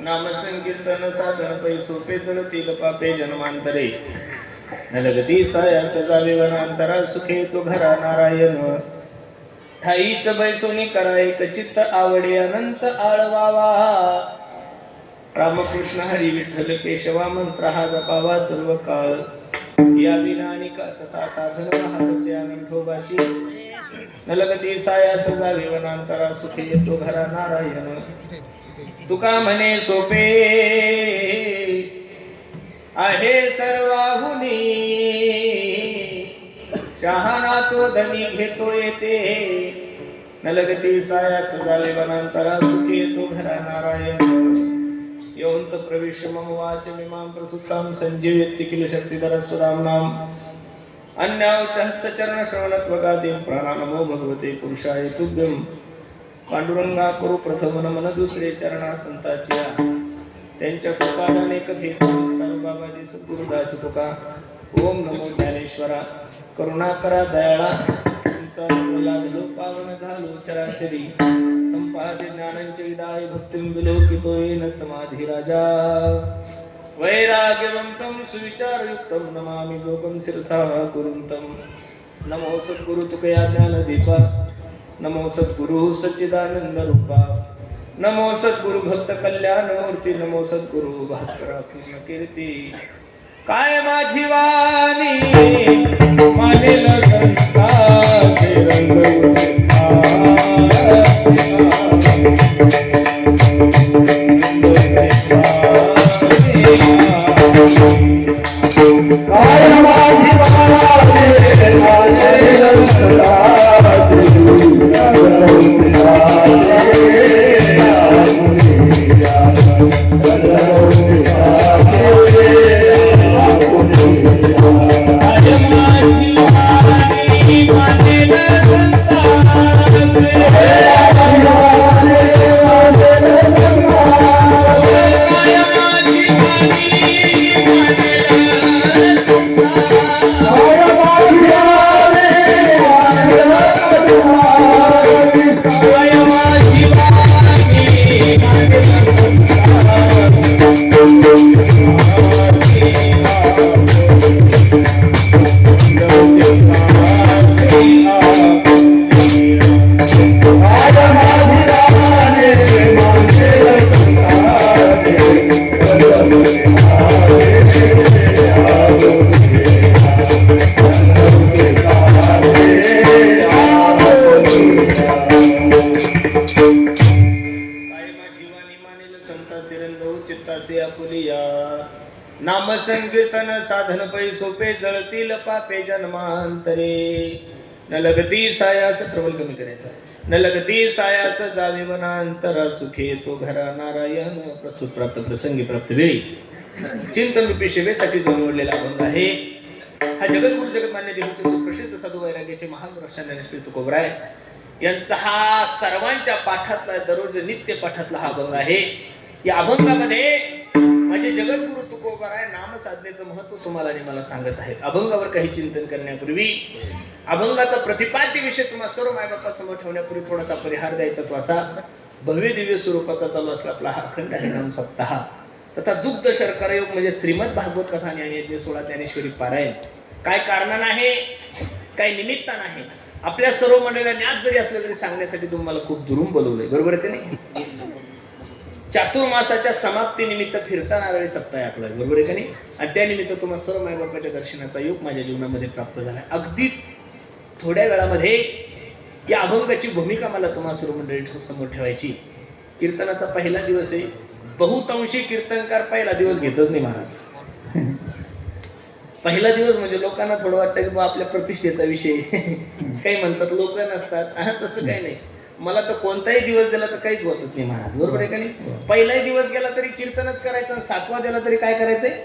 नामसंकीर्तन साधन पै सोपे चलतील पापे जन्मांतरे नलगती साया सजा विवनांतरा सुखे तो घरा नारायण ठाईच बैसोनी करा एक चित्त आवडे अनंत आळवावा रामकृष्ण हरी विठ्ठल केशवा मंत्र हा जपावा सर्व काळ या विनानिक सता साधन वाहतसे आनंदोबाची नलगती साया सजा विवनांतरा सुखे तो घरा नारायण तुका म्हणे सोपे आहे सर्वाहुनी शहाणा तो धनी घेतो येते नलगती साया सजावे वनांतरा सुखे तो घरा नारायण योंत प्रविश मम वाच मिमां प्रसुतां संजीवयति किल शक्तिधर स्वदाम नाम अन्यावच हस्तचरण श्रवणत्वगादिं प्राणानमो भगवते पुरुषाय तुभ्यं पांडुरंगा करू प्रथम नमन दुसरे चरणा संताची त्यांच्या कृपादाने कथे बाबाजी सद्गुरुदास तुका ओम नमो ज्ञानेश्वरा करुणा करा दयाळा तुमचा लागलो पावन झालो चराचरी संपादे ज्ञानांचे विदाय भक्तिं विलोकितो येन समाधी राजा वैराग्यवंतं सुविचारयुक्तं नमामि जोगं शिरसा कुरुंतं नमो सद्गुरु तुकया ज्ञानदीपा नमो सद्गुरु सच्चिदानंद रूपा नमो सद्गुरु भक्त कल्याण मूर्ती नमो सद्गुरु भास्करा पूर्ण कीर्ती काय माझी वाणी मानेल संताचे रंग काय माझी वाणी मानेल नाम संकीर्तन साधन पै सोपे जळतील पापे जन्मांतरे न लगती सायास प्रबल कमी करायचा न लगती सायास जावे वनांतर सुखे तो घरा नारायण प्रसूत प्राप्त प्रसंगी प्राप्त वेळी चिंतन रूपी सेवेसाठी जो निवडलेला अभंग आहे हा जगद्गुरु जगतमान्य देवाचे सुप्रसिद्ध साधू वैराग्याचे महान रक्षण तुकोबराय यांचा हा सर्वांच्या पाठातला दररोज नित्य पाठातला हा अभंग आहे। या अभंगामध्ये माझे जगद्गुरु तुकोबराय नाम साधनेचं महत्व तुम्हाला आणि मला सांगत आहेत। अभंगावर काही चिंतन करण्यापूर्वी अभंगाचा प्रतिपाद्य विषय तुम्हाला सर्व मायबापा समोर ठेवण्यापूर्वी थोडासा परिहार द्यायचा तो असा भव्य दिव्य स्वरूपाचा चालू असला आपला हा अखंड हरिनाम सप्ताह तथा दुग्ध शर्करा योग म्हणजे श्रीमद भागवत कथा ज्ञानेश्वरी 16 ज्ञानेश्वरी पारायण काय कारणानं आहे काय निमित्तानं आहे आपल्या सर्व मंडळीला ज्ञात जरी असलं तरी सांगण्यासाठी तुम्हाला खूप दुरून बोलवलंय बरोबर आहे की नाही। चातुर्मासाच्या समाप्ती निमित्त फिरताना वेळी सप्ताह आहे आपला बरोबर आहे की नाही आणि त्या निमित्त तुम्हाला सर्व मायबापाच्या दर्शनाचा योग माझ्या जीवनामध्ये प्राप्त झाला। अगदी थोड्या वेळामध्ये या अभंगाची भूमिका मला तुम्हाला सर्व मंडळी समोर ठेवायची। कीर्तनाचा पहिला दिवस आहे। बहुतांशी कीर्तनकार पहिला दिवस घेतच नाही महाराज। पहिला दिवस म्हणजे लोकांना थोडं वाटतं की आपल्या प्रतिष्ठेचा विषय काही म्हणतात लोक नसतात तसं काही नाही। मला तर कोणताही दिवस गेला तर काहीच होतच नाही महाराज, बरोबर आहे का नाही? पहिलाही दिवस गेला तरी कीर्तनच करायचं, आणि 7वा दिला तरी काय करायचंय?